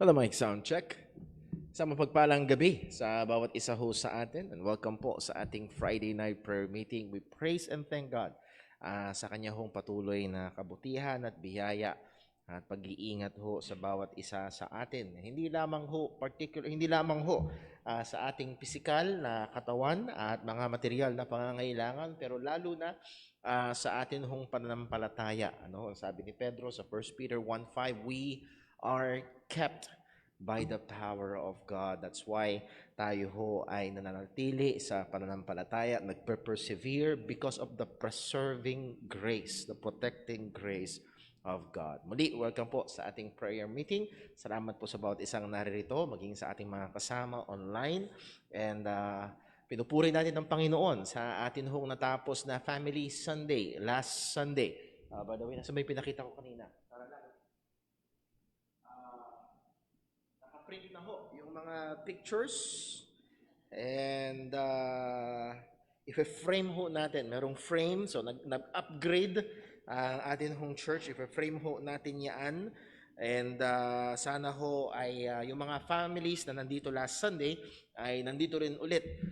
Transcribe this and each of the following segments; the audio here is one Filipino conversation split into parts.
Hello, mic sound check. Sa mapagpalang gabi sa bawat isa ho sa atin, and welcome po sa ating Friday night prayer meeting. We praise and thank God sa kanya hong patuloy na kabutihan at biyaya at pag-iingat ho sa bawat isa sa atin. Hindi lamang ho sa ating pisikal na katawan at mga material na pangangailangan, pero lalo na sa atin hong pananampalataya. Sabi ni Pedro sa 1 Peter 1:5, we are kept by the power of God. That's why tayo ho ay nananatili sa pananampalataya, nagpe-persevere because of the preserving grace, the protecting grace of God. Muli, welcome po sa ating prayer meeting. Salamat po sa bawat isang naririto, maging sa ating mga kasama online. And pinupuri natin ang Panginoon sa atin hong natapos na Family Sunday, last Sunday. By the way, nasa may pinakita ko kanina. Print na ho yung mga pictures and i-frame ho natin. Merong frame, so nag-upgrade ang atin hong church. I-frame ho natin yan. And sana ho ay yung mga families na nandito last Sunday ay nandito rin ulit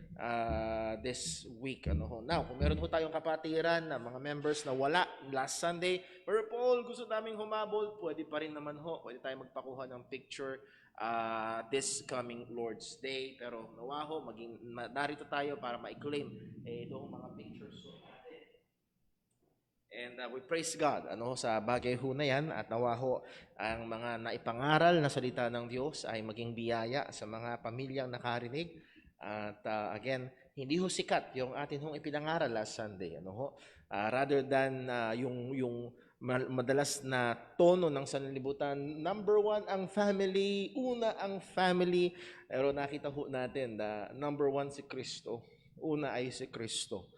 this week. Now, kung meron ho tayong kapatiran na mga members na wala last Sunday, pero Paul, gusto naming humabol, pwede pa rin naman ho. Pwede tayo magpakuha ng picture this coming Lord's Day. Pero nawa ho, narito tayo para ma-claim itong mga pictures ho natin. And we praise God sa bagay ho na yan, at nawa ho ang mga naipangaral na salita ng Diyos ay maging biyaya sa mga pamilyang nakarinig. At again, hindi ho sikat yung atin hong ipinangaral last Sunday. Rather than yung madalas na tono ng sanlibutan, number one ang family, una ang family. Pero nakita ho natin na number one si Kristo, una ay si Kristo.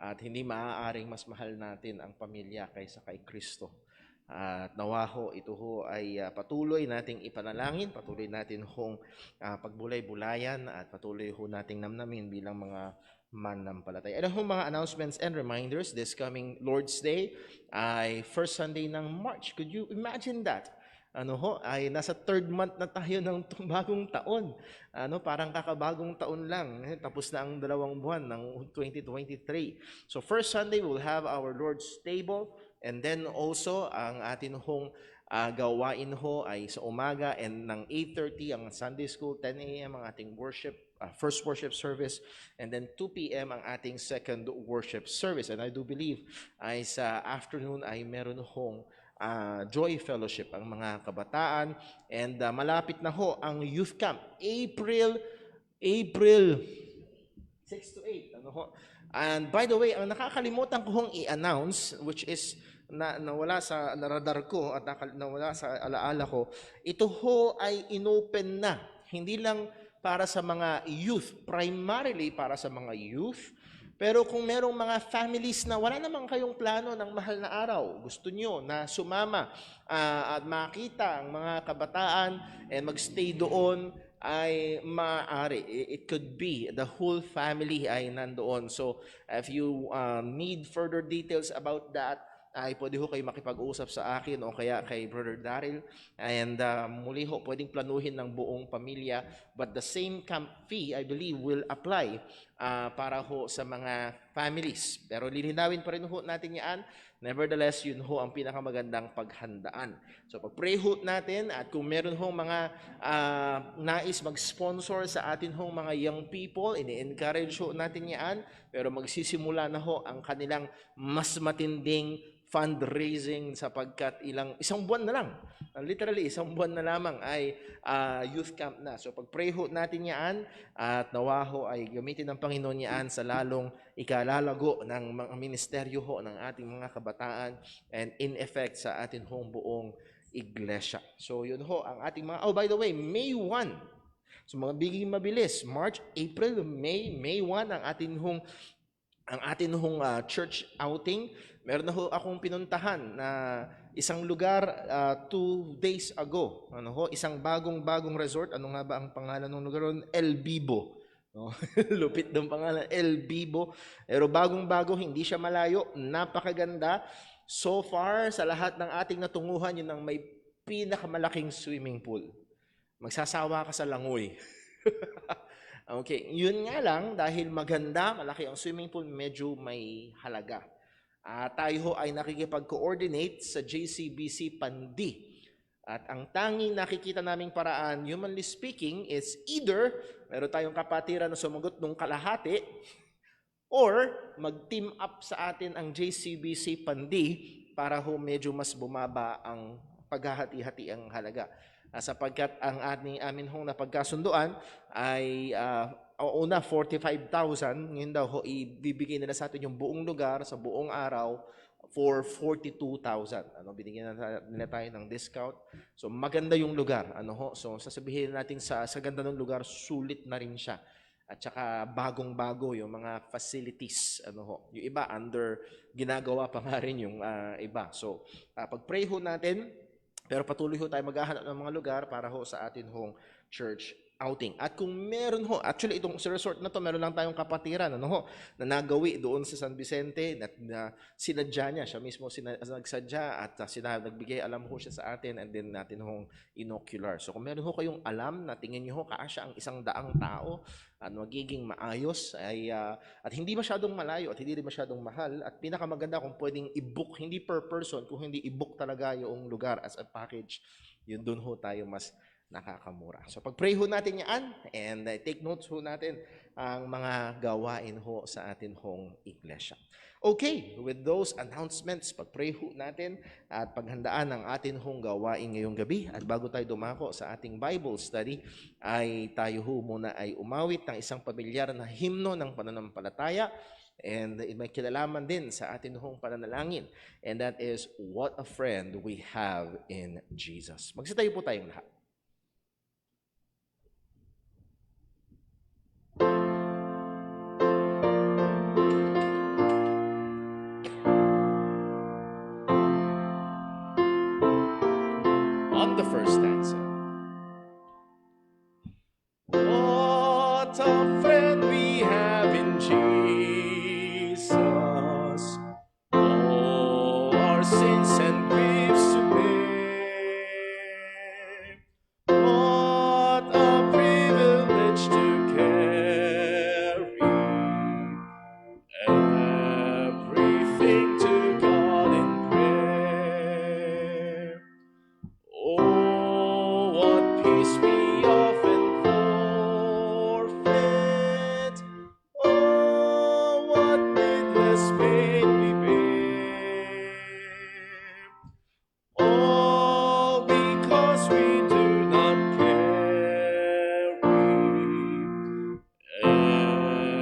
At hindi maaaring mas mahal natin ang pamilya kaysa kay Kristo. At nawa ho, ito ho ay patuloy nating ipanalangin, patuloy natin hong pagbulay-bulayan, at patuloy ho nating namnamin bilang mga mananampalataya. Ano ho mga announcements and reminders? This coming Lord's Day ay first Sunday ng March. Could you imagine that? Ay nasa third month na tayo ng bagong taon. Parang kakabagong taon lang. Tapos na ang 2 buwan ng 2023. So first Sunday, we'll have our Lord's table. And then also, ang atin hong gawain ho ay sa umaga, and ng 8:30 ang Sunday school, 10 a.m. ang ating first worship service, and then 2 p.m. ang ating second worship service. And I do believe ay sa afternoon ay meron hong Joy Fellowship ang mga kabataan, and malapit na ho ang youth camp, April 6 to 8. And by the way, ang nakakalimutan ko hong i-announce, which is nawala sa radar ko at nawala sa alaala ko, ito ho ay inopen na. Hindi lang para sa mga youth, primarily para sa mga youth. Pero kung merong mga families na wala namang kayong plano ng mahal na araw, gusto nyo na sumama at makita ang mga kabataan and magstay doon, ay maaari. It could be the whole family ay nandoon. So if you need further details about that, ay pwede ho kayo makipag-usap sa akin o kaya kay Brother Daryl. And muli ho, pwedeng planuhin ng buong pamilya. But the same camp fee, I believe, will apply para ho sa mga families. Pero lilinawin pa rin ho natin yan. Nevertheless, yun ho ang pinakamagandang paghandaan. So pag-pray ho natin, at kung meron ho mga nais mag-sponsor sa atin ho mga young people, ini-encourage ho natin yan. Pero magsisimula na ho ang kanilang mas matinding fundraising, sapagkat isang buwan na lang, literally isang buwan na lamang ay youth camp na. So pag-pray ho natin yan, at nawa ho ay gamitin ng Panginoon yan sa lalong ikalalago ng mga ministeryo ho ng ating mga kabataan, and in effect sa atin hong buong iglesia. So yun ho ang ating mga, by the way, May 1. So mga biging mabilis, March, April, May 1 ang atin hong church outing. Meron na ho akong pinuntahan na isang lugar 2 days ago. Isang bagong resort. Ano nga ba ang pangalan ng lugar ron? El Bibo. Lupit ng pangalan, El Bibo. Pero bagong-bago, hindi siya malayo. Napakaganda. So far, sa lahat ng ating natunguhan, yun ang may pinakamalaking swimming pool. magsasawa ka sa langoy. Okay, yun nga lang, dahil maganda, malaki ang swimming pool, medyo may halaga. Tayo ho ay nakikipag-coordinate sa JCBC Pandi. At ang tanging nakikita naming paraan, humanly speaking, is either meron tayong kapatiran na sumagot nung kalahati, or mag-team up sa atin ang JCBC Pandi para ho medyo mas bumaba ang paghahati-hati ang halaga. Sapagkat ang amin hong napagkasunduan ay una 45,000, ngayon daw ho ibibigay nila sa atin yung buong lugar sa buong araw for 42,000. Binigyan nila tayo ng discount. So maganda yung lugar. So sasabihin natin sa ganda ng lugar, sulit na rin siya. At saka bagong-bago yung mga facilities. Yung iba ginagawa pa nga rin yung iba. So pag-pray ho natin, pero patuloy ho tayo maghahanap ng mga lugar para ho sa atin hong church outing. At kung meron ho, actually itong resort na to, meron lang tayong kapatiran, na nagawi doon sa San Vicente, na sinadya niya, siya mismo nagsadya at nagbigay alam ho siya sa atin, and then natin hong inocular. So kung meron ho kayong alam na tingin niyo ho kaasya ang 100 tao, magiging maayos, at hindi masyadong malayo at hindi rin masyadong mahal, at pinakamaganda kung pwedeng i-book, hindi per person, kung hindi i-book talaga yung lugar as a package, yun doon ho tayo mas nakakamura. So pag-pray ho natin yan, and take notes ho natin ang mga gawain ho sa atin hong iglesia. Okay, with those announcements, pag-pray ho natin at paghandaan ang atin hong gawain ngayong gabi. At bago tayo dumako sa ating Bible study, ay tayo ho muna ay umawit ng isang pamilyar na himno ng pananampalataya, and may kinalaman din sa atin hong pananalangin. And that is, what a friend we have in Jesus. Magsitayo po tayong lahat. On the first stanza. What a friend we have in Jesus, all our sins and griefs to bear. What a privilege to carry everything to God in prayer. Oh, what peace we often forfeit. Oh, what needless pain we bear. All because we do not carry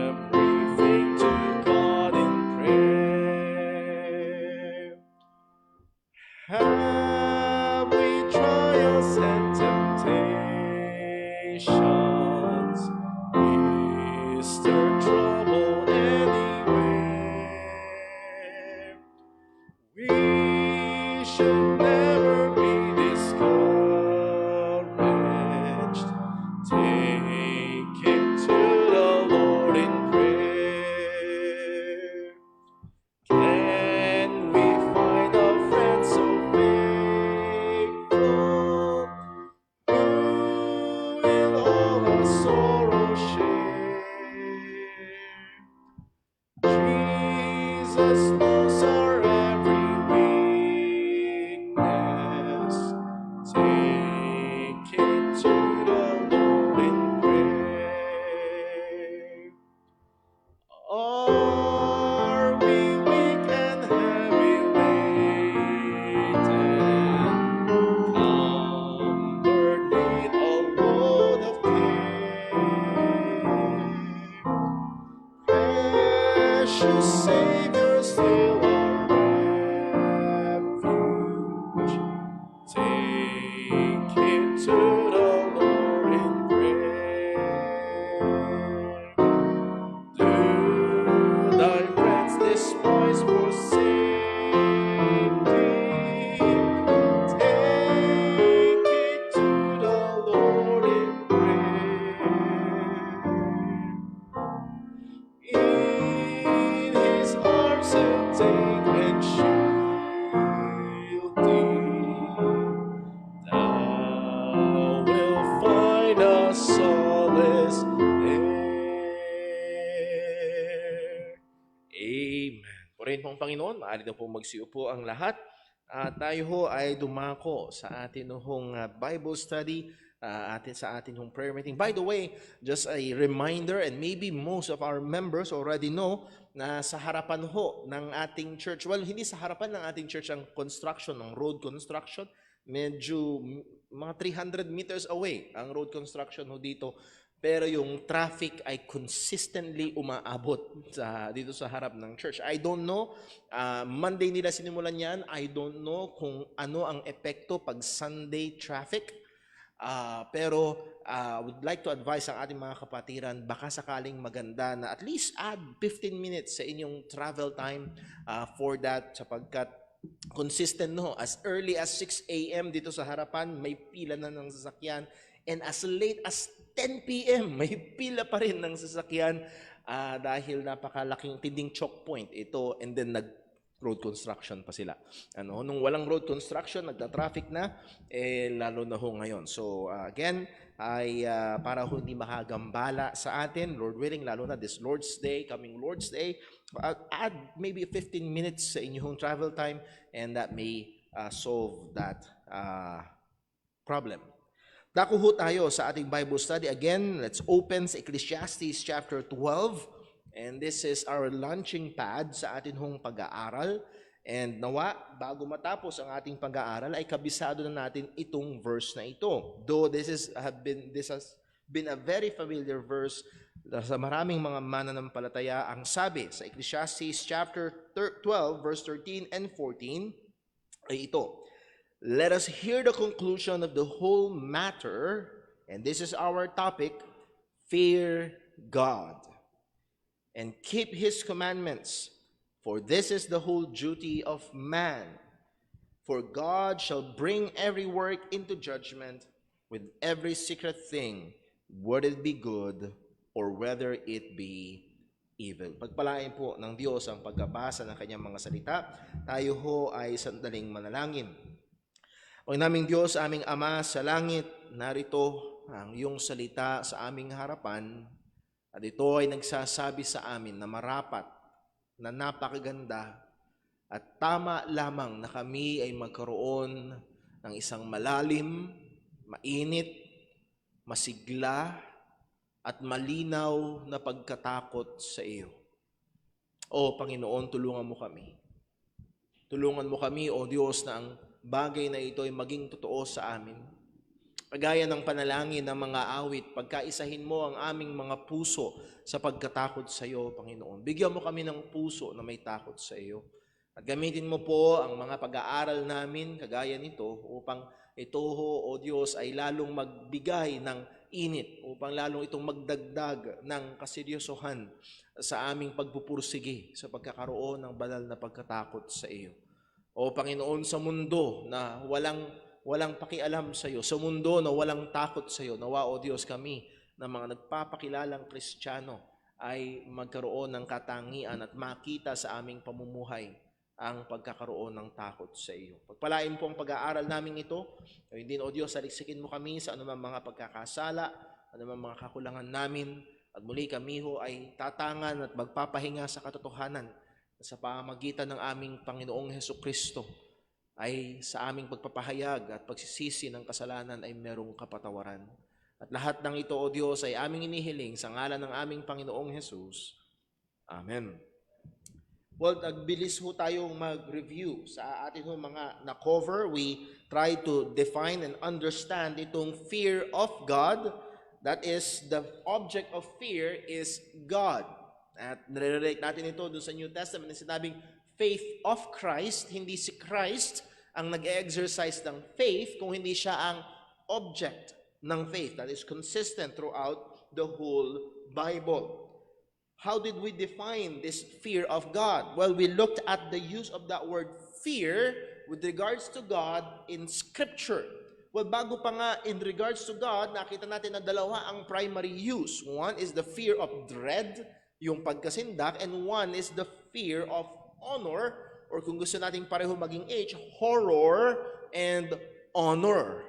everything to God in prayer. Have we trials and temptations? Is there trouble anywhere? We should never be discouraged. Take it to the Lord in prayer. Can we find a friend so faithful, who in all our sorrow share? Jesus knows our every weakness. Take it to the Lord in prayer. Are we weak and heavy laden? Come, burden a load of care. Precious Savior, still our refuge. Take it to the Lord in prayer. Do thy friends despise forsake thee? Take it to the Lord in prayer. In his arms he'll take and shield thee. Thou Purihin po ang Panginoon. Maaari na po magsiupo ang lahat. Tayo ho ay dumako sa atin hong Bible study, sa atin hong prayer meeting. By the way, just a reminder, and maybe most of our members already know, na sa harapan ho ng ating church, well, hindi sa harapan ng ating church ang construction, ng road construction. Medyo mga 300 meters away ang road construction ho dito. Pero yung traffic ay consistently umaabot dito sa harap ng church. I don't know, Monday nila sinimulan yan. I don't know kung ano ang epekto pag Sunday traffic. Pero I would like to advise ang ating mga kapatiran, baka sakaling maganda na at least add 15 minutes sa inyong travel time for that, sapagkat consistent no, as early as 6 a.m. dito sa harapan, may pila na ng sasakyan. And as late as 10 p.m., may pila pa rin ng sasakyan dahil napakalaking tinding choke point ito, and then nag-road construction pa sila. Nung walang road construction, nagta-traffic na, lalo na ho ngayon. So again, ay para ho hindi makagambala sa atin, Lord willing, lalo na this Lord's Day, coming Lord's Day, add maybe 15 minutes sa inyong travel time, and that may solve that problem. Dako ho tayo sa ating Bible study. Again, let's open sa Ecclesiastes chapter 12. And this is our launching pad sa ating hong pag-aaral. And nawa, bago matapos ang ating pag-aaral, ay kabisado na natin itong verse na ito. Though this has been a very familiar verse sa maraming mga mananampalataya, ang sabi sa Ecclesiastes chapter 12, verse 13 and 14, ay ito: let us hear the conclusion of the whole matter, and this is our topic: fear God and keep His commandments, for this is the whole duty of man. For God shall bring every work into judgment with every secret thing, whether it be good or whether it be evil. Pagpalain po ng Diyos ang pagkabasa ng kanyang mga salita. Tayo ho ay sandaling manalangin. O naming Diyos, aming Ama sa langit, narito ang iyong salita sa aming harapan, at ito ay nagsasabi sa amin na marapat, na napakaganda, at tama lamang na kami ay magkaroon ng isang malalim, mainit, masigla, at malinaw na pagkatakot sa iyo. O Panginoon, tulungan mo kami. Tulungan mo kami, O Diyos, na ang bagay na ito ay maging totoo sa amin. Kagaya ng panalangin ng mga awit, pagkaisahin mo ang aming mga puso sa pagkatakot sa iyo, Panginoon. Bigyan mo kami ng puso na may takot sa iyo. At gamitin mo po ang mga pag-aaral namin, kagaya nito, upang ito, O Diyos, ay lalong magbigay ng init, upang lalong itong magdagdag ng kaseryosohan sa aming pagpupursige sa pagkakaroon ng banal na pagkatakot sa iyo. O Panginoon, sa mundo na walang pakialam sa iyo, sa mundo na walang takot sa iyo, nawa, O Diyos, kami na mga nagpapakilalang Kristiyano ay magkaroon ng katangian at makita sa aming pamumuhay ang pagkakaroon ng takot sa iyo. Pagpalain po ang pag-aaral namin ito. Hindi, O Diyos, saliksikin mo kami sa anumang mga pagkakasala, anumang mga kakulangan namin, at muli kami ho ay tatangan at magpapahinga sa katotohanan sa pamamagitan ng aming Panginoong Hesukristo ay sa aming pagpapahayag at pagsisisi ng kasalanan ay merong kapatawaran. At lahat ng ito, O Diyos, ay aming inihiling sa ngalan ng aming Panginoong Jesus. Amen. Well, nagbilis ho tayong mag-review sa ating mga na-cover. We try to define and understand itong fear of God. That is, the object of fear is God. At nire-relate natin ito dun sa New Testament na sinabing faith of Christ. Hindi si Christ ang nag-exercise ng faith, kung hindi siya ang object ng faith. That is consistent throughout the whole Bible. How did we define this fear of God? Well, we looked at the use of that word fear with regards to God in Scripture. Well, bago pa nga in regards to God, nakita natin na dalawa ang primary use. One is the fear of dread, yung pagkasindak, and one is the fear of honor, or kung gusto natin pareho maging H, horror and honor.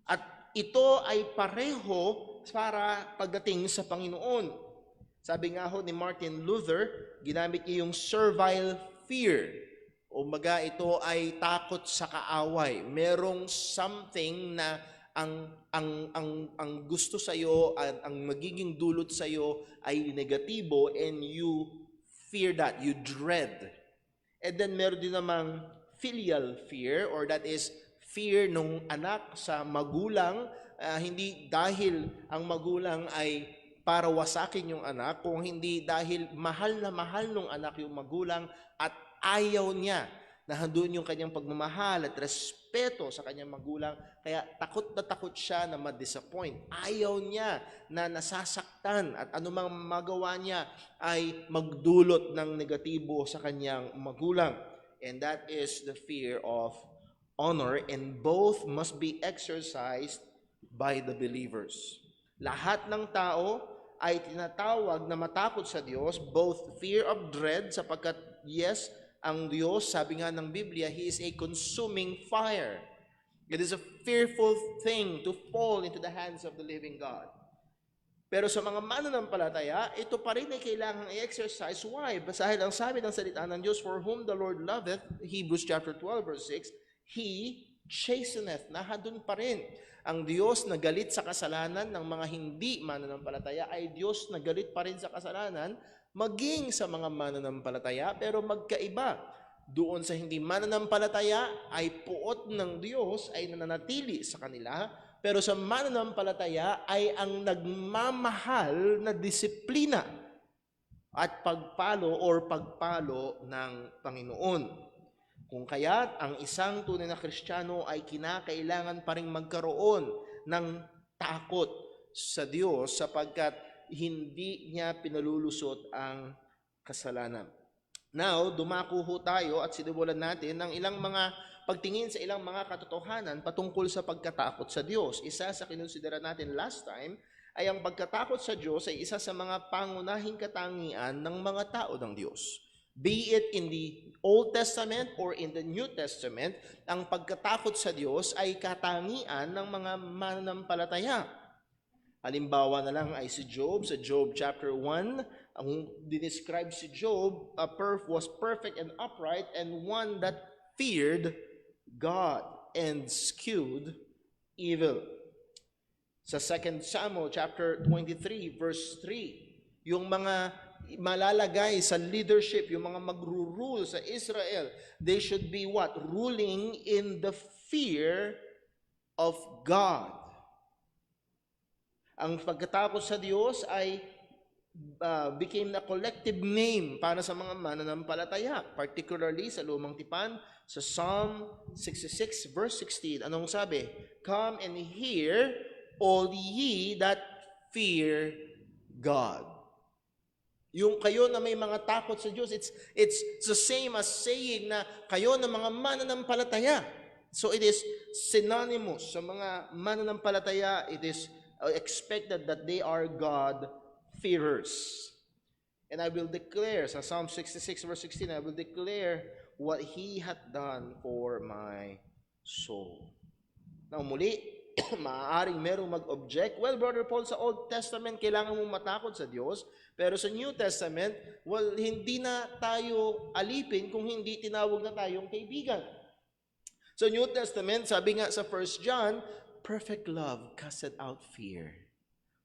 At ito ay pareho para pagdating sa Panginoon. Sabi nga ho ni Martin Luther, ginamit niya yung servile fear. O maga ito ay takot sa kaaway. Merong something na ang gusto sa iyo, ang magiging dulot sa iyo ay negatibo, and you fear that, you dread. And then meron din namang filial fear, or that is fear nung anak sa magulang, hindi dahil ang magulang ay para wasakin yung anak, kung hindi dahil mahal na mahal nung anak yung magulang at ayaw niya na handun yung kanyang pagmamahal at respeto sa kanyang magulang, kaya takot na takot siya na ma-disappoint. Ayaw niya na nasasaktan at anumang magawa niya ay magdulot ng negatibo sa kanyang magulang. And that is the fear of honor, and both must be exercised by the believers. Lahat ng tao ay tinatawag na matakot sa Diyos, both fear of dread, sapagkat yes, ang Diyos, sabi nga ng Biblia, He is a consuming fire. It is a fearful thing to fall into the hands of the living God. Pero sa mga mananampalataya, ito pa rin ay kailangang i-exercise. Why? Dahil ang sabi ng salita ng Diyos, for whom the Lord loveth, Hebrews chapter 12 verse 6, He chasteneth. Nahadun pa rin. Ang Diyos na galit sa kasalanan ng mga hindi mananampalataya ay Diyos na galit pa rin sa kasalanan maging sa mga mananampalataya, pero magkaiba. Doon sa hindi mananampalataya ay puot ng Diyos ay nananatili sa kanila, pero sa mananampalataya ay ang nagmamahal na disiplina at pagpalo ng Panginoon. Kung kaya't ang isang tunay na Kristiyano ay kinakailangan pa rin magkaroon ng takot sa Diyos sapagkat hindi niya pinalulusot ang kasalanan. Now, dumako ho tayo at sinimulan natin ng ilang mga pagtingin sa ilang mga katotohanan patungkol sa pagkatakot sa Diyos. Isa sa kinonsidera natin last time ay ang pagkatakot sa Diyos ay isa sa mga pangunahing katangian ng mga tao ng Diyos. Be it in the Old Testament or in the New Testament, ang pagkatakot sa Diyos ay katangian ng mga mananampalataya. Halimbawa na lang ay si Job, sa Job chapter 1, ang dinescribe si Job, was perfect and upright and one that feared God and eschewed evil. Sa 2 Samuel chapter 23 verse 3, yung mga malalagay sa leadership, yung mga magru-rule sa Israel, they should be what? Ruling in the fear of God. Ang pagkatakot sa Diyos ay became a collective name para sa mga mananampalataya, particularly sa Lumang Tipan, sa Psalm 66 verse 16. Anong sabi? Come and hear, all ye that fear God. Yung kayo na may mga takot sa Diyos, it's the same as saying na kayo na mga mananampalataya. So it is synonymous. Sa mga mananampalataya, it is expected that they are God-fearers. And I will declare, sa Psalm 66 verse 16, I will declare what He hath done for my soul. Now muli, maaaring merong mag-object. Well, Brother Paul, sa Old Testament, kailangan mong matakot sa Diyos. Pero sa New Testament, well, hindi na tayo alipin kung hindi tinawag na tayong kaibigan. So New Testament, sabi nga sa 1 John, perfect love casteth out fear,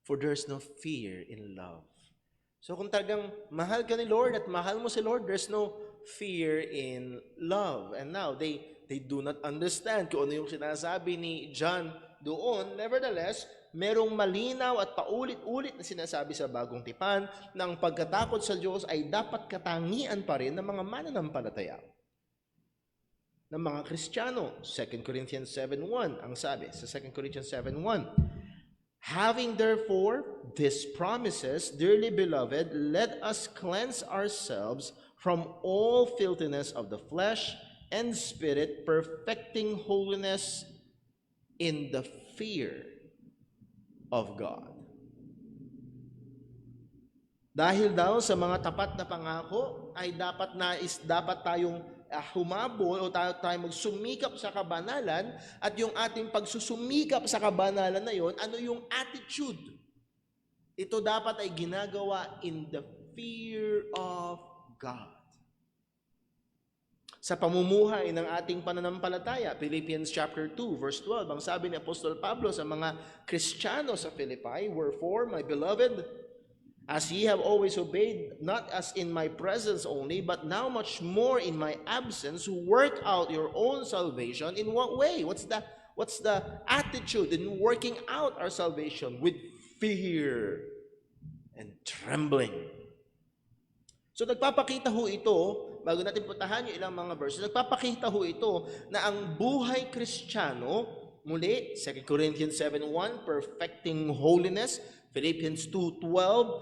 for there's no fear in love. So kung talagang mahal ka ni Lord at mahal mo si Lord, there's no fear in love. And now, they do not understand kung ano yung sinasabi ni John doon. Nevertheless, merong malinaw at paulit-ulit na sinasabi sa Bagong Tipan na ang pagkatakot sa Diyos ay dapat katangian pa rin ng mga mananampalataya, ng mga Kristiyano. 2 Corinthians 7:1 ang sabi sa 2 Corinthians 7:1. Having therefore these promises, dearly beloved, let us cleanse ourselves from all filthiness of the flesh and spirit, perfecting holiness in the fear of God. Dahil daw sa mga tapat na pangako ay dapat tayong humabol o tayo magsumikap sa kabanalan, at yung ating pagsusumikap sa kabanalan na yon, ano yung attitude? Ito dapat ay ginagawa in the fear of God. Sa pamumuhay ng ating pananampalataya, Philippians chapter 2, verse 12, ang sabi ni Apostol Pablo sa mga Kristiyano sa Philippi, "Wherefore, my beloved, as ye have always obeyed, not as in my presence only, but now much more in my absence, work out your own salvation." In what way? What's the attitude in working out our salvation? With fear and trembling. So nagpapakita ho ito, bago natin puntahan yung ilang mga verses, nagpapakita ho ito na ang buhay Kristiyano, muli, 2 Corinthians 7:1, perfecting holiness, Philippians 2:12,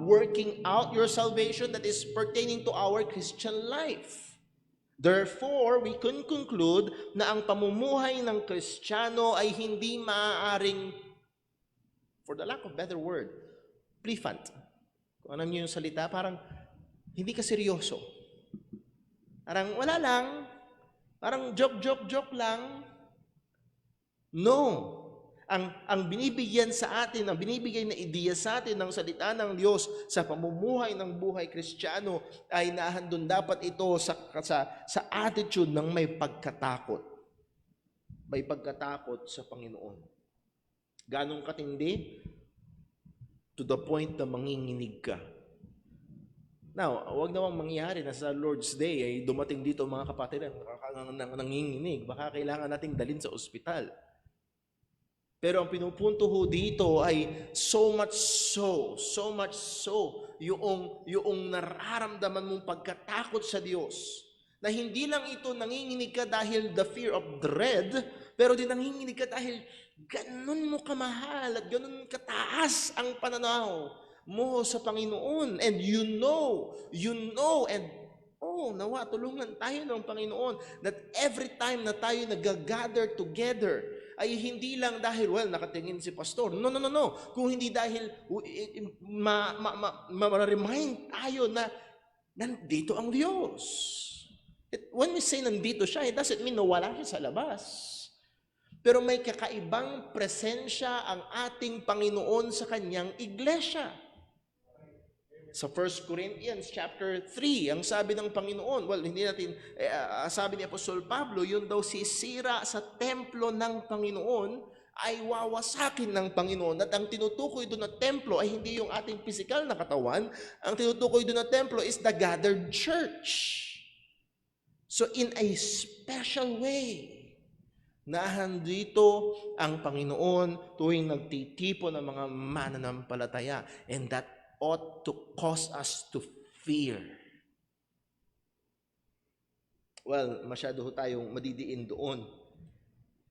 working out your salvation, that is pertaining to our Christian life. Therefore, we can conclude na ang pamumuhay ng Kristiyano ay hindi maaaring, for the lack of better word, flippant. Kung alam niyo yung salita, parang hindi ka seryoso. Parang wala lang, parang joke lang. No. Ang binibigyan sa atin, ang binibigay na ideya sa atin ng salita ng Diyos sa pamumuhay ng buhay Kristiyano ay nahandun dapat ito sa attitude ng may pagkatakot. May pagkatakot sa Panginoon. Ganong katindi? To the point na manginginig ka. Now, huwag namang mangyari na sa Lord's Day ay dumating dito mga kapatid ang nanginginig. Baka kailangan nating dalhin sa ospital. Pero ang pinupunto ho dito ay so much so, yung nararamdaman mong pagkatakot sa Diyos. Na hindi lang ito nanginginig ka dahil the fear of dread, pero din nanginginig ka dahil ganun mo kamahal at ganun kataas ang pananaw mo sa Panginoon. And you know, and nawa, tulungan tayo ng Panginoon that every time na tayo nag-gather together, ay hindi lang dahil, nakatingin si pastor. No. Kung hindi dahil ma-remind tayo na nandito ang Diyos. When we say nandito siya, it doesn't mean na wala siya sa labas. Pero may kakaibang presensya ang ating Panginoon sa kanyang iglesia. Sa 1 Corinthians chapter 3, ang sabi ng Panginoon, sabi ni Apostol Pablo, yun daw sisira sa templo ng Panginoon ay wawasakin ng Panginoon. At ang tinutukoy doon na templo ay hindi yung ating physical na katawan. Ang tinutukoy doon na templo is the gathered church. So in a special way, nahandito ang Panginoon tuwing nagtitipon ng mga mananampalataya, and that ought to cause us to fear. Well, masyado tayong madidiin doon.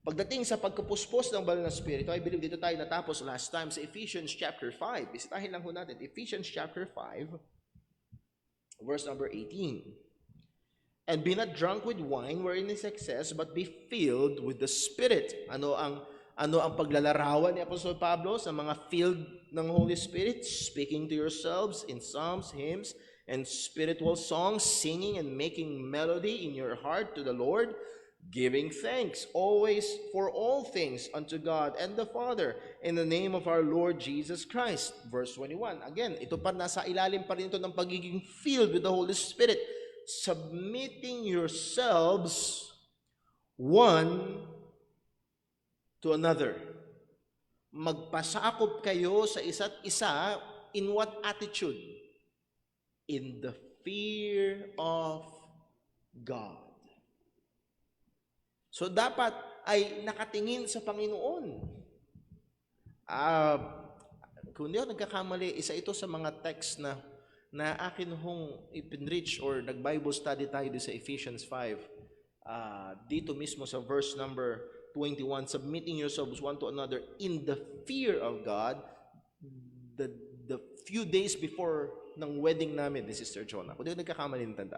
Pagdating sa pagkapuspos ng banal na Espiritu, I believe dito tayo natapos last time sa Ephesians chapter 5. Bisitahin lang ho natin, Ephesians chapter 5, verse number 18. "And be not drunk with wine wherein is excess, but be filled with the Spirit." Ano ang paglalarawan ni Apostol Pablo sa mga filled ng Holy Spirit? "Speaking to yourselves in psalms, hymns, and spiritual songs, singing and making melody in your heart to the Lord, giving thanks always for all things unto God and the Father, in the name of our Lord Jesus Christ." Verse 21. Again, ito pa nasa ilalim pa rin ito ng pagiging filled with the Holy Spirit. "Submitting yourselves one to another." Magpasakop kayo sa isa't isa in what attitude? In the fear of God. So dapat ay nakatingin sa Panginoon. Kung hindi ako nagkakamali, isa ito sa mga text na akin hong ipinreach or nag-Bible study tayo sa Ephesians 5. Dito mismo sa verse number 21, "Submitting yourselves one to another in the fear of God." The few days before ng wedding namin ni Sister Jonah. Kung di ko nagkakamali ng tanda.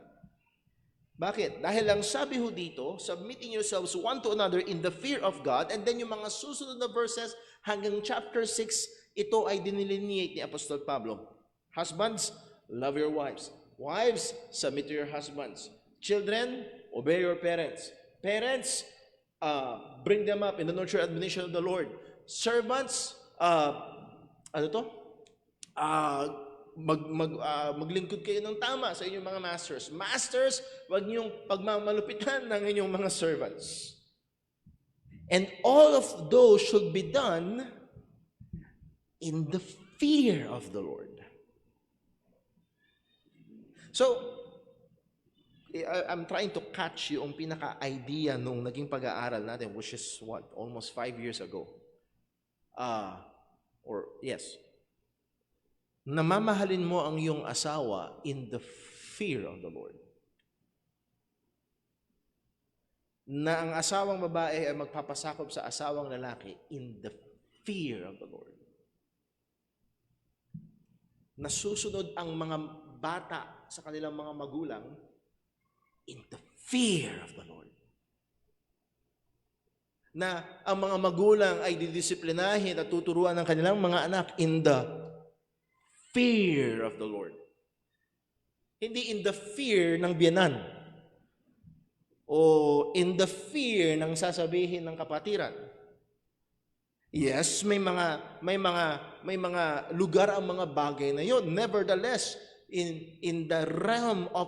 Bakit? Dahil lang sabi ho dito, "Submitting yourselves one to another in the fear of God." And then yung mga susunod na verses hanggang chapter 6, ito ay dinilineate ni Apostol Pablo. Husbands, love your wives. Wives, submit to your husbands. Children, obey your parents. Parents, bring them up in the nurture and admonition of the Lord. Servants, maglingkod kayo ng tama sa inyong mga masters. Masters, huwag niyong pagmamalupitan ng inyong mga servants. And all of those should be done in the fear of the Lord. So, I'm trying to catch yung pinaka-idea nung naging pag-aaral natin, which is what, almost 5 years ago. Namamahalin mo ang iyong asawa in the fear of the Lord. Na ang asawang babae ay magpapasakop sa asawang lalaki in the fear of the Lord. Nasusunod ang mga bata sa kanilang mga magulang in the fear of the Lord. Na ang mga magulang ay didisiplinahin at tuturuan ng kanilang mga anak in the fear of the Lord. Hindi in the fear ng biyanan o in the fear ng sasabihin ng kapatiran. Yes, may mga lugar ang mga bagay na yon. Nevertheless, in the realm of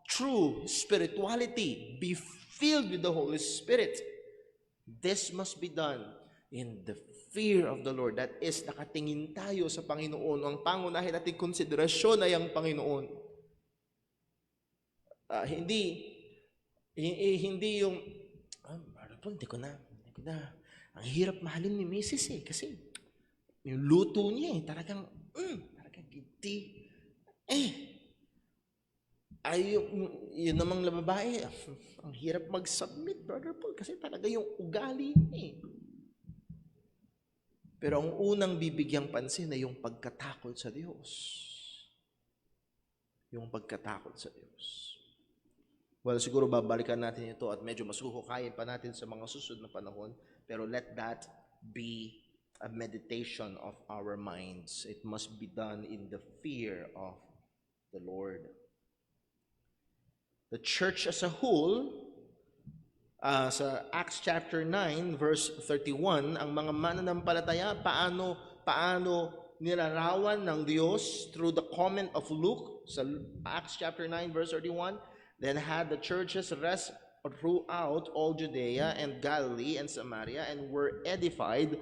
true spirituality, be filled with the Holy Spirit. This must be done in the fear of the Lord. That is, nakatingin tayo sa Panginoon. Ang pangunahin nating konsiderasyon ay ang Panginoon. Hindi yung, hindi ko na. Ang hirap mahalin ni Mrs. kasi yung luto niya talagang hindi. Yun namang babae, ang hirap mag-submit, Brother Paul, kasi talaga yung ugali niya. Pero ang unang bibigyang pansin ay yung pagkatakot sa Diyos. Yung pagkatakot sa Diyos. Well, siguro babalikan natin ito at medyo mas huhukayin pa natin sa mga susunod na panahon. Pero let that be a meditation of our minds. It must be done in the fear of the Lord. The church as a whole, sa Acts chapter 9, verse 31, ang mga mananampalataya, paano nilarawan ng Diyos through the comment of Luke, sa Acts chapter 9, verse 31, then had the churches rest throughout all Judea and Galilee and Samaria, and were edified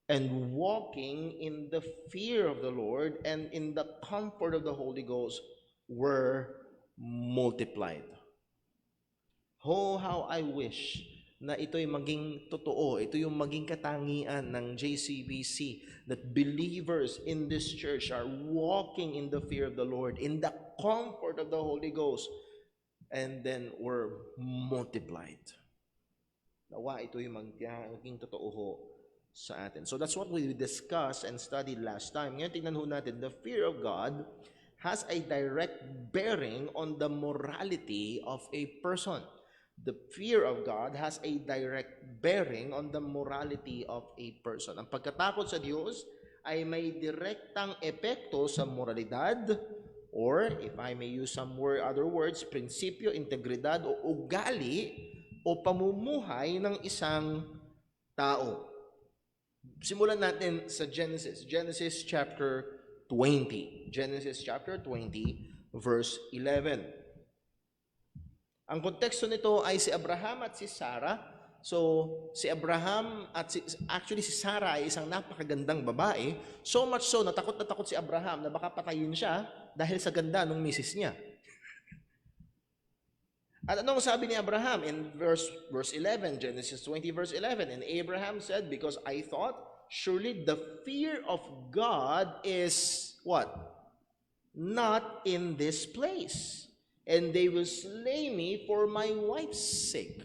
and walking in the fear of the Lord and in the comfort of the Holy Ghost were multiplied. Oh, how I wish na ito'y maging totoo. Ito yung maging katangian ng JCBC, that believers in this church are walking in the fear of the Lord, in the comfort of the Holy Ghost, and then were multiplied. Nawa ito yung maging totoo sa atin. So that's what we discussed and studied last time. Ngayon tingnan ho natin, the fear of God has a direct bearing on the morality of a person. The fear of God has a direct bearing on the morality of a person. Ang pagkatakot sa Diyos ay may direktang epekto sa moralidad, or if I may use some other words, prinsipyo, integridad o ugali o pamumuhay ng isang tao. Simulan natin sa Genesis. Genesis chapter 20. Genesis chapter 20, verse 11. Ang konteksto nito ay si Abraham at si Sarah. So, si Abraham at actually si Sarah ay isang napakagandang babae. So much so, na takot si Abraham na baka patayin siya dahil sa ganda ng misis niya. At anong sabi ni Abraham in verse 11, Genesis 20 verse 11? And Abraham said, because I thought, surely the fear of God is what? Not in this place. And they will slay me for my wife's sake.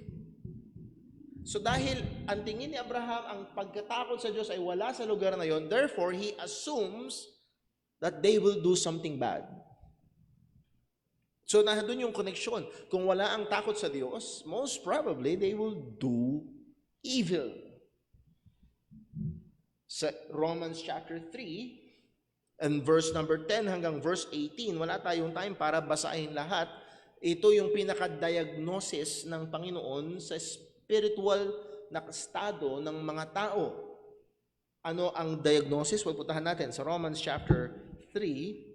So dahil ang tingin ni Abraham, ang pagkatakot sa Diyos ay wala sa lugar na yon, therefore he assumes that they will do something bad. So nandun yung connection. Kung wala ang takot sa Diyos, most probably they will do evil. Sa Romans chapter 3 and verse number 10 hanggang verse 18, wala tayong time para basahin lahat. Ito yung pinaka-diagnosis ng Panginoon sa spiritual na estado ng mga tao. Ano ang diagnosis? Pupuntahan natin sa Romans chapter 3,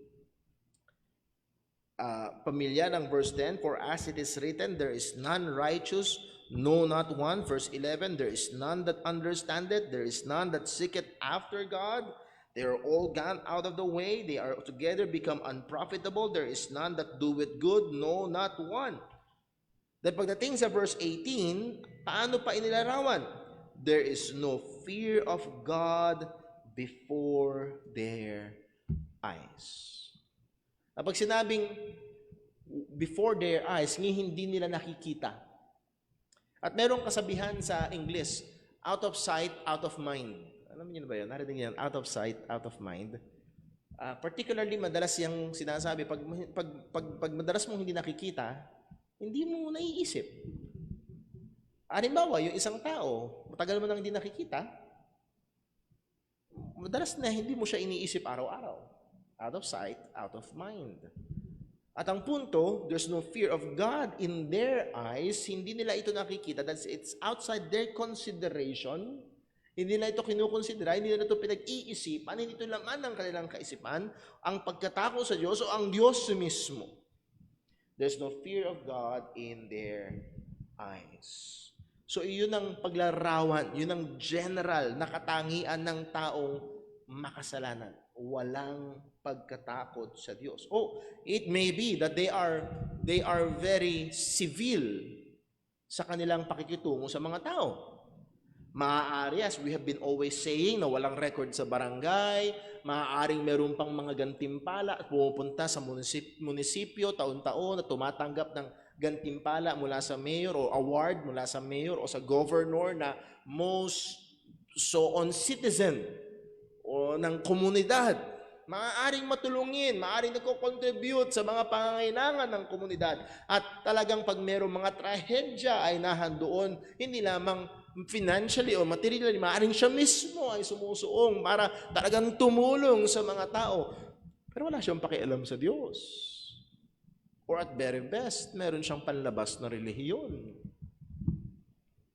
pamilya ng verse 10, for as it is written, there is none righteous, no, not one. Verse 11, there is none that understandeth, there is none that seeketh after God. They are all gone out of the way, they are together become unprofitable. There is none that doeth good, no, not one. Then pagdating sa verse 18, paano pa inilarawan? There is no fear of God before their eyes. Pag sinabing before their eyes, hindi nila nakikita. At merong kasabihan sa English, out of sight, out of mind. Alam niyo na ba yun? Narinig yan, out of sight, out of mind. Particularly, madalas yung sinasabi, pag madalas mong hindi nakikita, hindi mo naiisip. Halimbawa, yung isang tao, matagal mo nang hindi nakikita, madalas na hindi mo siya iniisip araw-araw. Out of sight, out of mind. At ang punto, there's no fear of God in their eyes. Hindi nila ito nakikita. It's outside their consideration. Hindi nila ito kinukonsidera, hindi nila ito pinag-iisipan, hindi ito laman ng kanilang kaisipan, ang pagkatako sa Diyos o ang Diyos mismo. There's no fear of God in their eyes. So, yun ang paglarawan, yun ang general na katangian ng taong makasalanan. Walang pagkatakot sa Diyos. Oh, it may be that they are very civil sa kanilang pakikitungo sa mga tao. Maaari, as we have been always saying, na walang record sa barangay, maaaring meron pang mga gantimpala at pumupunta sa munisipyo taon-taon na tumatanggap ng gantimpala mula sa mayor o award mula sa mayor o sa governor na most so-on citizen o ng komunidad. Maaaring matulungin, maaaring nagko-contribute sa mga pangangailangan ng komunidad. At talagang pag mayroong mga trahedya ay nahandoon, hindi lamang financially o materially, maaaring siya mismo ay sumusuong para talagang tumulong sa mga tao. Pero wala siyang pakialam sa Diyos. Or at very best, meron siyang panlabas na relihiyon.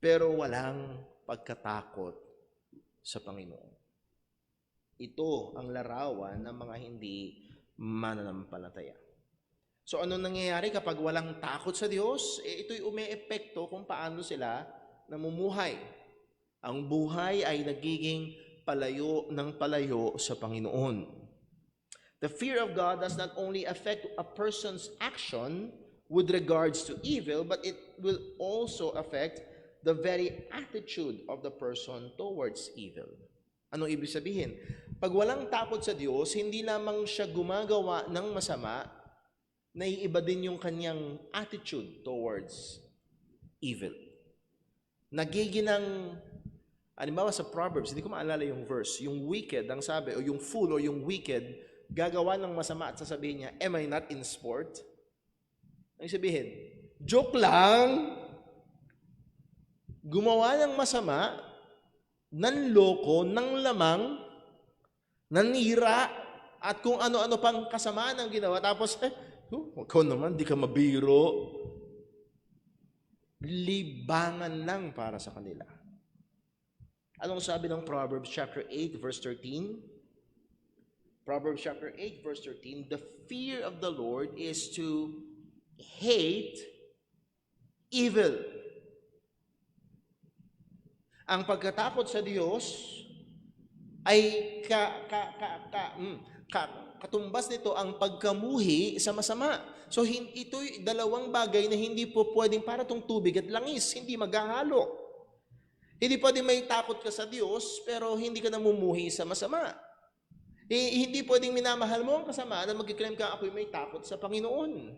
Pero walang pagkatakot sa Panginoon. Ito ang larawan ng mga hindi mananampalataya. So ano nangyayari kapag walang takot sa Diyos? Ito'y umeepekto kung paano sila namumuhay. Ang buhay ay nagiging palayo ng palayo sa Panginoon. The fear of God does not only affect a person's action with regards to evil, but it will also affect the very attitude of the person towards evil. Anong ibig sabihin? Pag walang takot sa Diyos, hindi lamang siya gumagawa ng masama, naiiba din yung kanyang attitude towards evil. Nagiginang, halimbawa sa Proverbs, hindi ko maalala yung verse, yung wicked, ang sabi, o yung fool o yung wicked, gagawa ng masama at sasabihin niya, am I not in sport? Ang sabihin, joke lang, gumawa ng masama, nanloko, nang lamang, nanira, at kung ano-ano pang kasamaan ang ginawa. Tapos, ikaw naman, di ka mabiro. Libangan lang para sa kanila. Anong sabi ng Proverbs chapter 8, verse 13? Proverbs chapter 8, verse 13, the fear of the Lord is to hate evil. Ang pagkatakot sa Diyos ay katumbas nito ang pagkamuhi sa masama. So ito'y dalawang bagay na hindi po pwedeng para tong tubig at langis, hindi maghahalo. Hindi pwedeng may takot ka sa Diyos pero hindi ka namumuhi sa masama. Hindi pwedeng minamahal mo ang kasama na magkiklaim ka ako'y may takot sa Panginoon.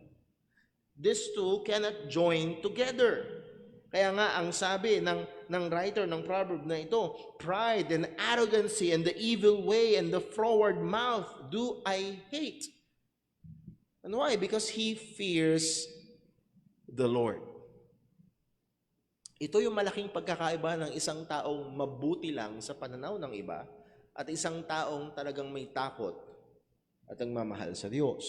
These two cannot join together. Kaya nga ang sabi ng writer ng proverb na ito, pride and arrogancy and the evil way and the froward mouth do I hate. And why? Because he fears the Lord. Ito yung malaking pagkakaiba ng isang taong mabuti lang sa pananaw ng iba at isang taong talagang may takot at nagmamahal sa Diyos.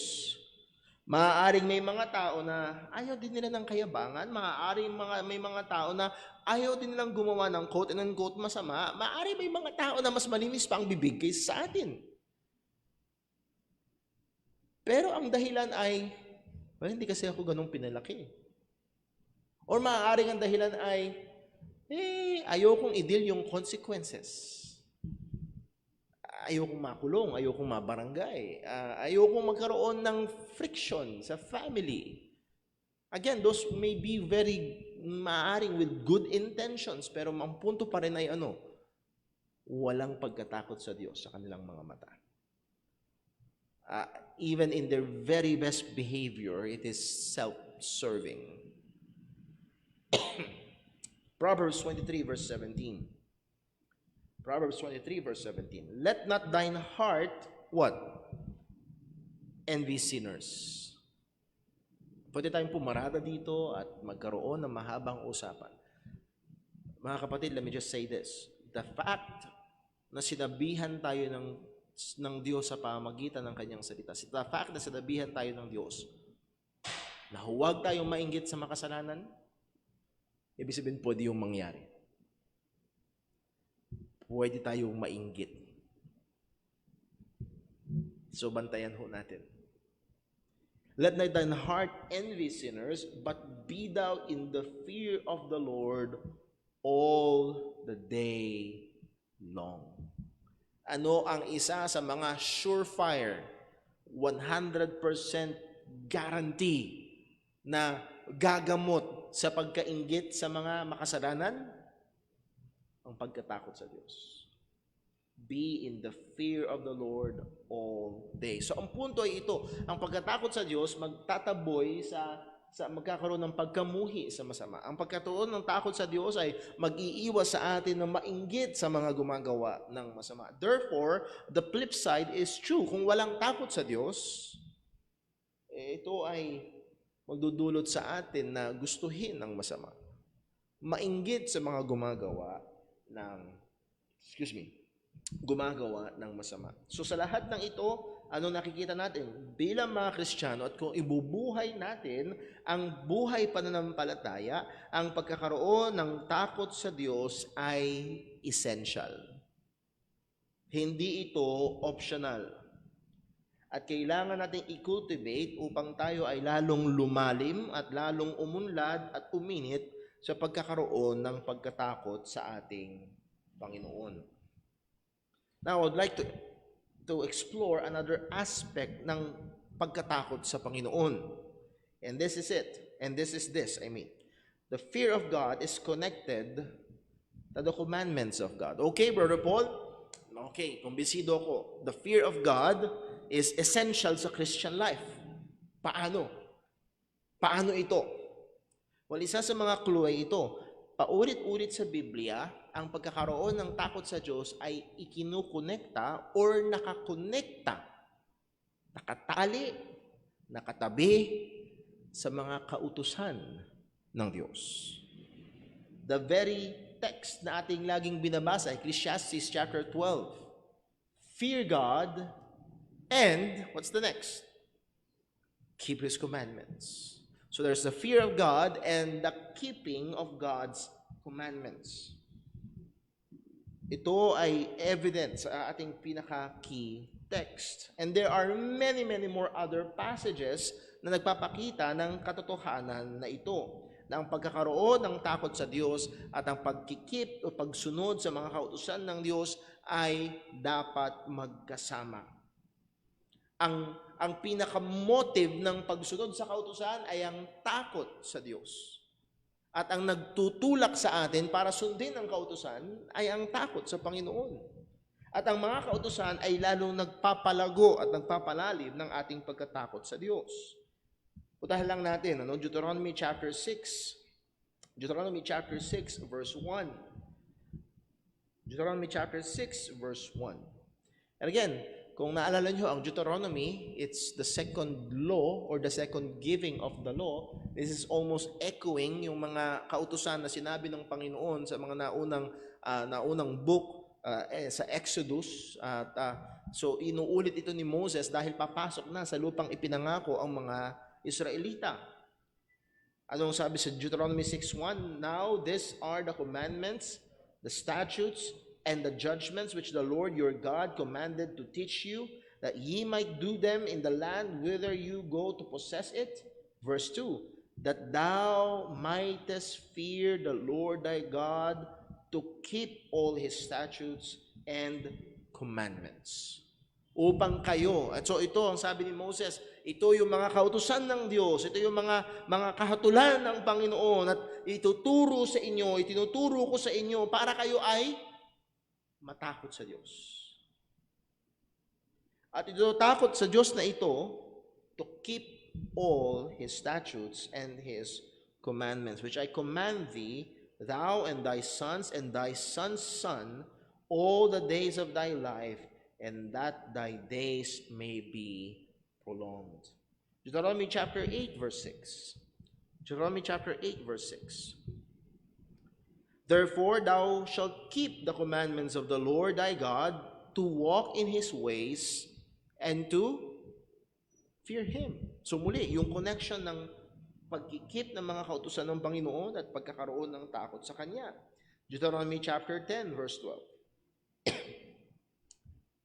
Maaaring may mga tao na ayaw din nila ng kayabangan, maaaring may mga tao na ayaw din nilang gumawa ng quote and unquote masama, maaaring may mga tao na mas malinis pa ang bibig kaysa sa atin. Pero ang dahilan ay, well, hindi kasi ako ganun pinalaki. Or maaaring ang dahilan ay, ayokong i-deal yung consequences. Ayokong makulong, ayokong mabarangay, ayokong magkaroon ng friction sa family. Again, those may be maaring with good intentions, pero ang punto pa rin ay walang pagkatakot sa Diyos sa kanilang mga mata. Even in their very best behavior, it is self-serving. Proverbs 23 verse 17. Proverbs 23 verse 17. Let not thine heart, what? Envy sinners. Pwede tayong pumarada dito at magkaroon ng mahabang usapan. Mga kapatid, let me just say this. The fact na sinabihan tayo ng Diyos sa pamamagitan ng kanyang salita, the fact na sinabihan tayo ng Diyos na huwag tayong mainggit sa makasalanan, ibig sabihin pwede yung mangyari. Pwede tayong mainggit. So, bantayan ho natin. Let not thine heart envy sinners, but be thou in the fear of the Lord all the day long. Ano ang isa sa mga surefire, 100% guarantee na gagamot sa pagkainggit sa mga makasalanan? Ang pagkatakot sa Diyos. Be in the fear of the Lord all day. So ang punto ay ito, ang pagkatakot sa Diyos magtataboy sa magkakaroon ng pagkamuhi sa masama. Ang pagkatuon ng takot sa Diyos ay mag-iiwas sa atin na mainggit sa mga gumagawa ng masama. Therefore, the flip side is true. Kung walang takot sa Diyos, ito ay magdudulot sa atin na gustuhin ang masama. Mainggit sa mga gumagawa ng masama. So sa lahat ng ito, ano nakikita natin? Bilang mga Kristiyano, at kung ibubuhay natin ang buhay pananampalataya, ang pagkakaroon ng takot sa Diyos ay essential. Hindi ito optional. At kailangan natin i-cultivate upang tayo ay lalong lumalim at lalong umunlad at uminit sa pagkakaroon ng pagkatakot sa ating Panginoon. Now, I would like to explore another aspect ng pagkatakot sa Panginoon. And this is it. And this is this, I mean. The fear of God is connected to the commandments of God. Okay, Brother Paul? Okay, kumbisido ko. The fear of God is essential sa Christian life. Paano? Paano ito? Well, isa sa mga clue ay ito. Paulit-ulit sa Biblia, ang pagkakaroon ng takot sa Diyos ay ikinukonekta or nakakonekta, nakatali, nakatabi sa mga kautusan ng Diyos. The very text na ating laging binabasa, Ecclesiastes chapter 12. Fear God and, what's the next? Keep His commandments. So there's the fear of God and the keeping of God's commandments. Ito ay evidence sa ating pinaka-key text. And there are many, many more other passages na nagpapakita ng katotohanan na ito. Na ang pagkakaroon ng takot sa Diyos at ang pagkikip o pagsunod sa mga kautusan ng Diyos ay dapat magkasama. Ang pinaka-motive ng pagsunod sa kautusan ay ang takot sa Diyos. At ang nagtutulak sa atin para sundin ang kautusan ay ang takot sa Panginoon. At ang mga kautusan ay lalong nagpapalago at nagpapalalim ng ating pagkatakot sa Diyos. Putahan lang natin, Deuteronomy chapter 6. Deuteronomy chapter 6 verse 1. Deuteronomy chapter 6 verse 1. And again, kung naalala nyo, ang Deuteronomy, it's the second law or the second giving of the law. This is almost echoing yung mga kautusan na sinabi ng Panginoon sa mga naunang book sa Exodus. So inuulit ito ni Moses dahil papasok na sa lupang ipinangako ang mga Israelita. Anong sabi sa Deuteronomy 6:1? Now these are the commandments, the statutes, and the judgments which the Lord your God commanded to teach you, that ye might do them in the land whither you go to possess it. Verse 2, that thou mightest fear the Lord thy God, to keep all his statutes and commandments. Upang kayo, at so ito ang sabi ni Moses, ito yung mga kautusan ng Diyos, ito yung mga kahatulan ng Panginoon at ituturo sa inyo, itinuturo ko sa inyo para kayo ay matakot sa Diyos. At itotakot sa Diyos na ito to keep all his statutes and his commandments, which I command thee, thou and thy sons and thy son's son, all the days of thy life, and that thy days may be prolonged. Deuteronomy chapter 8, verse 6. Deuteronomy chapter 8, verse 6. Therefore thou shalt keep the commandments of the Lord thy God, to walk in his ways, and to fear him. So muli, yung connection ng pagkikip ng mga kautusan ng Panginoon at pagkakaroon ng takot sa Kanya. Deuteronomy chapter 10, verse 12.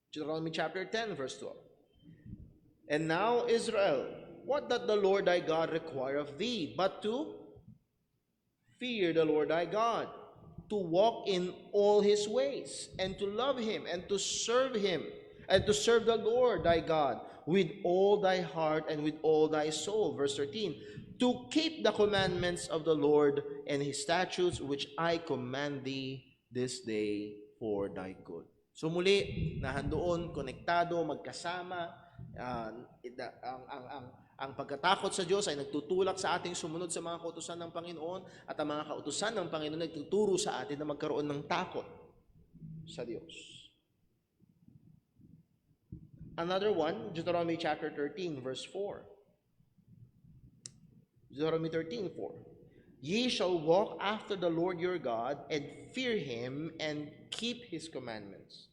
Deuteronomy chapter 10, verse 12. And now, Israel, what doth the Lord thy God require of thee, but to fear the Lord thy God, to walk in all his ways, and to love him, and to serve him, and to serve the Lord thy God with all thy heart and with all thy soul. Verse 13, to keep the commandments of the Lord and his statutes, which I command thee this day for thy good. So muli, nahandoon, konektado, magkasama, ang pagkatakot sa Diyos ay nagtutulak sa ating sumunod sa mga kautusan ng Panginoon, at ang mga kautusan ng Panginoon nagtuturo sa atin na magkaroon ng takot sa Diyos. Another one, Deuteronomy chapter 13, verse 4. Deuteronomy 13, 4. Ye shall walk after the Lord your God, and fear him, and keep his commandments,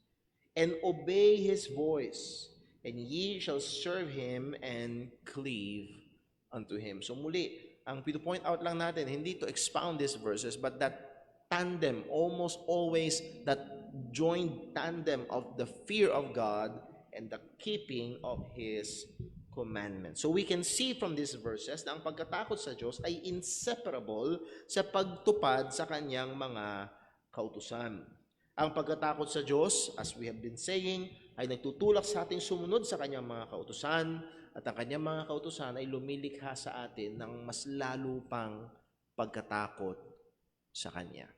and obey his voice, and ye shall serve him, and cleave unto him. So muli, ang pino-point out lang natin, hindi to expound these verses, but that tandem, almost always that joined tandem of the fear of God and the keeping of his commandments. So we can see from these verses na ang pagkatakot sa Diyos ay inseparable sa pagtupad sa kanyang mga kautusan. Ang pagkatakot sa Diyos, as we have been saying, ay nagtutulak sa ating sumunod sa kanyang mga kautusan, at ang kanyang mga kautusan ay lumilikha sa atin ng mas lalo pang pagkatakot sa kanya.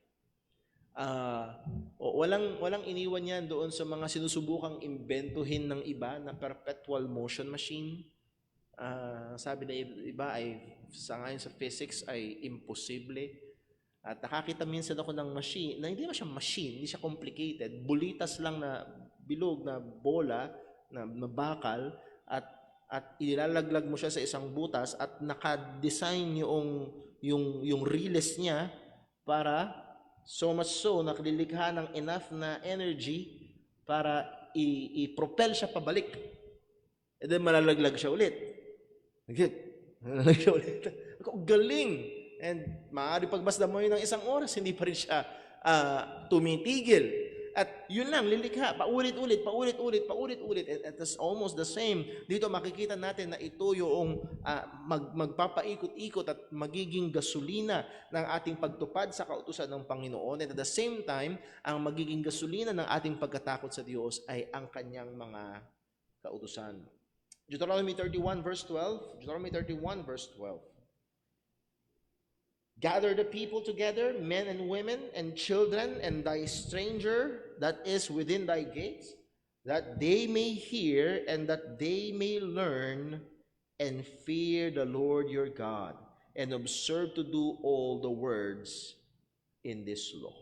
Walang iniwan yan doon sa mga sinusubukang imbentuhin ng iba na perpetual motion machine. Sabi na iba ay sa ngayon sa physics ay imposible. At nakakita minsan ako ng machine na hindi naman siya machine, hindi siya complicated. Bulitas lang na bilog na bola na bakal, at ilalaglag mo siya sa isang butas, at naka-design yung release niya para so much so, nakalilikha ng enough na energy para i-propel siya pabalik. And then malalaglag siya ulit. Malalaglag siya ulit. Galing! And maaari pagbasda mo yun ng isang oras, hindi pa rin siya tumitigil. At yun lang, lilikha, paulit-ulit. At it's almost the same. Dito makikita natin na ito yung magpapaikot-ikot at magiging gasolina ng ating pagtupad sa kautusan ng Panginoon. And at the same time, ang magiging gasolina ng ating pagkatakot sa Diyos ay ang kanyang mga kautusan. Deuteronomy 31 verse 12. Deuteronomy 31 verse 12. Gather the people together, men and women and children, and thy stranger that is within thy gates, that they may hear and that they may learn and fear the Lord your God, and observe to do all the words in this law.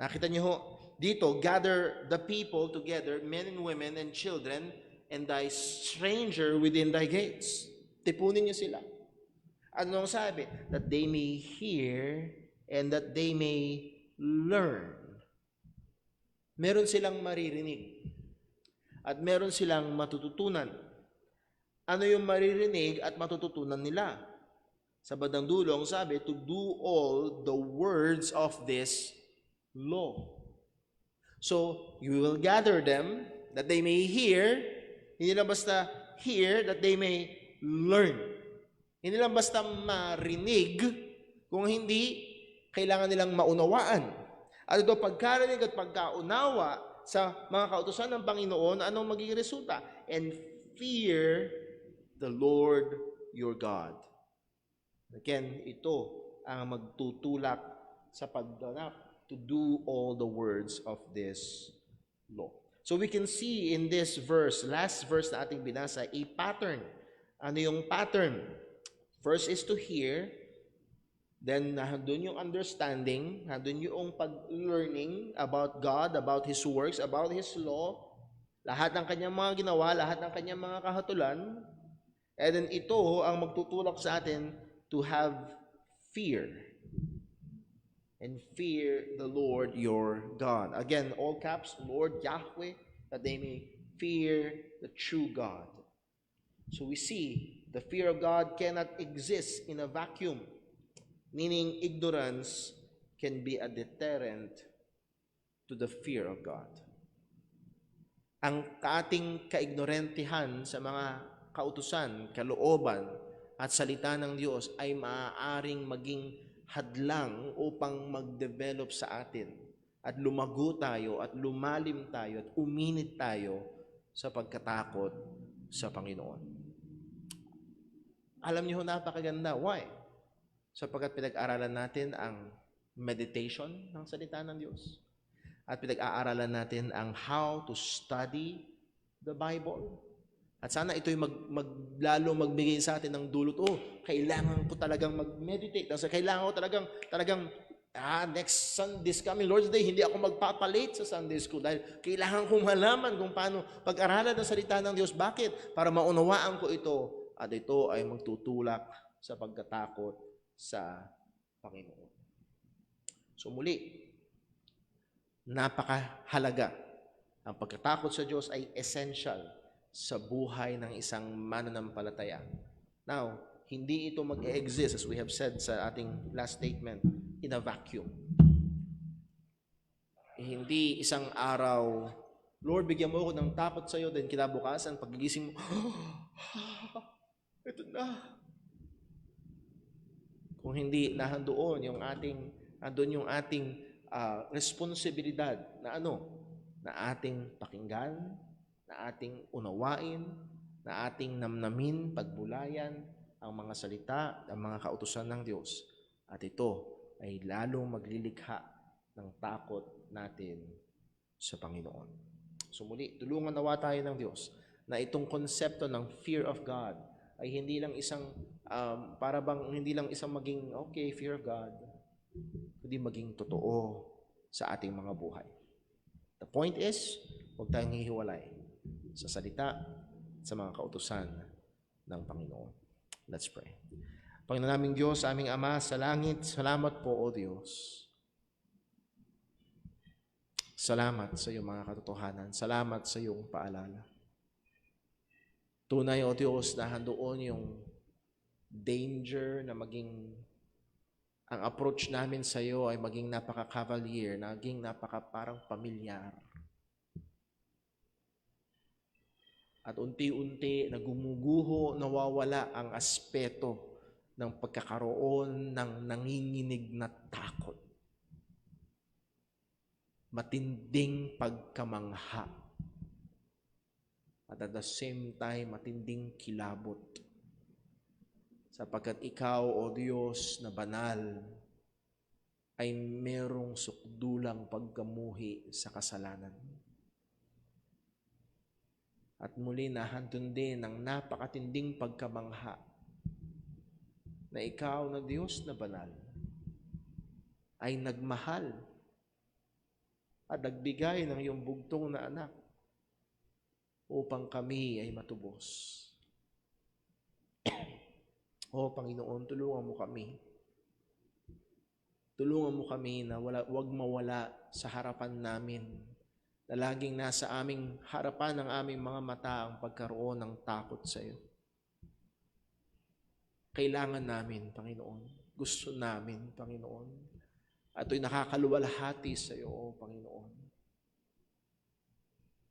Nakita niyo ho, dito, gather the people together, men and women and children, and thy stranger within thy gates. Tipunin niyo sila. Anong sabi? That they may hear and that they may learn. Meron silang maririnig at meron silang matututunan. Ano yung maririnig at matututunan nila? Sa bandang dulo, ang sabi, to do all the words of this law. So, you will gather them that they may hear Hindi lang basta hear, that they may learn. Hindi lang basta marinig, kung hindi, kailangan nilang maunawaan. At ito, pagkarinig at pagkaunawa sa mga kautusan ng Panginoon, anong magiging resulta? And fear the Lord your God. Again, ito ang magtutulak sa pagganap to do all the words of this law. So we can see in this verse, last verse na ating binasa, a pattern. Ano yung pattern? First is to hear, then nandun yung understanding, nandun yung pag-learning about God, about His works, about His law, lahat ng kanyang mga ginawa, lahat ng kanyang mga kahatulan, and then ito ang magtutulak sa atin to have fear. And fear the Lord your God. Again, all caps, Lord Yahweh, that they may fear the true God. So we see the fear of God cannot exist in a vacuum, meaning ignorance can be a deterrent to the fear of God. Ang ating kaignorantehan sa mga kautusan, kalooban, at salita ng Diyos ay maaaring maging hadlang upang mag-develop sa atin at lumago tayo at lumalim tayo at uminit tayo sa pagkatakot sa Panginoon. Alam niyo, napakaganda. Why? Sapagkat pinag-aralan natin ang meditation ng salita ng Diyos at pinag-aaralan natin ang how to study the Bible. At sana ito'y lalo magbigay sa atin ng dulot. Kailangan ko talagang mag-meditate. Kailangan ko talagang next Sunday coming, Lord's Day, hindi ako magpapalate sa Sunday school dahil kailangan kong malaman kung paano pag-aralan ng salita ng Diyos. Bakit? Para maunawaan ko ito at ito ay magtutulak sa pagkatakot sa Panginoon. So muli, napakahalaga. Ang pagkatakot sa Diyos ay essential sa buhay ng isang mananampalataya. Now, hindi ito mag-e-exist, as we have said sa ating last statement, in a vacuum. Hindi isang araw, Lord, bigyan mo ako ng takot sa iyo, then kinabukasan, pagigising mo, ito na. Kung hindi, nahandoon yung ating responsibilidad na na ating pakinggan, na ating unawain, na ating namnamin, pagbulayan ang mga salita, ang mga kautusan ng Diyos. At ito ay lalong maglilikha ng takot natin sa Panginoon. So muli, tulungan nawa tayo ng Diyos na itong konsepto ng fear of God ay hindi lang isang, hindi lang isang maging, okay, fear of God, kundi maging totoo sa ating mga buhay. The point is, huwag tayong hihiwalay sa salita, sa mga kautusan ng Panginoon. Let's pray. Panginoon naming Diyos, aming Ama sa langit, salamat po, O Diyos. Salamat sa iyong mga katotohanan. Salamat sa iyong paalala. Tunay, O Diyos, na handoon yung danger na maging ang approach namin sa iyo ay maging napaka-cavalier, naging napaka-parang pamilyar. At unti-unti na gumuguho, nawawala ang aspeto ng pagkakaroon ng nanginginig na takot. Matinding pagkamangha. At at the same time, matinding kilabot. Sapagkat ikaw, O Diyos na banal, ay merong sukdulang pagkamuhi sa kasalanan. At muli nahantun din ng napakatinding pagkamangha na ikaw na Diyos na banal ay nagmahal at nagbigay ng iyong bugtong na anak upang kami ay matubos. O Panginoon, tulungan mo kami. Tulungan mo kami na wag mawala sa harapan namin na laging nasa aming harapan ng aming mga mata ang pagkaroon ng takot sa iyo. Kailangan namin, Panginoon. Gusto namin, Panginoon. At ito'y nakakaluwalhati sa iyo, Panginoon.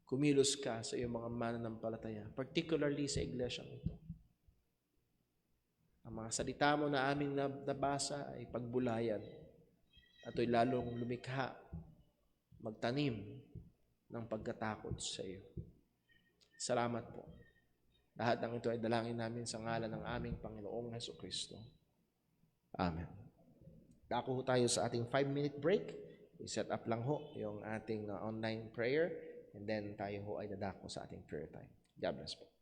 kumilos ka sa iyong mga mananampalataya, particularly sa iglesyang ito. Ang mga salita mo na aming nabasa ay pagbulayan at ito'y lalong lumikha, magtanim ng pagkatakot sa iyo. Salamat po. Lahat ng ito ay dalangin namin sa ngalan ng aming Panginoong Hesukristo. Amen. Dako tayo sa ating 5-minute break. I-set up lang ho yung ating online prayer and then tayo ho ay dadako sa ating prayer time. God bless po.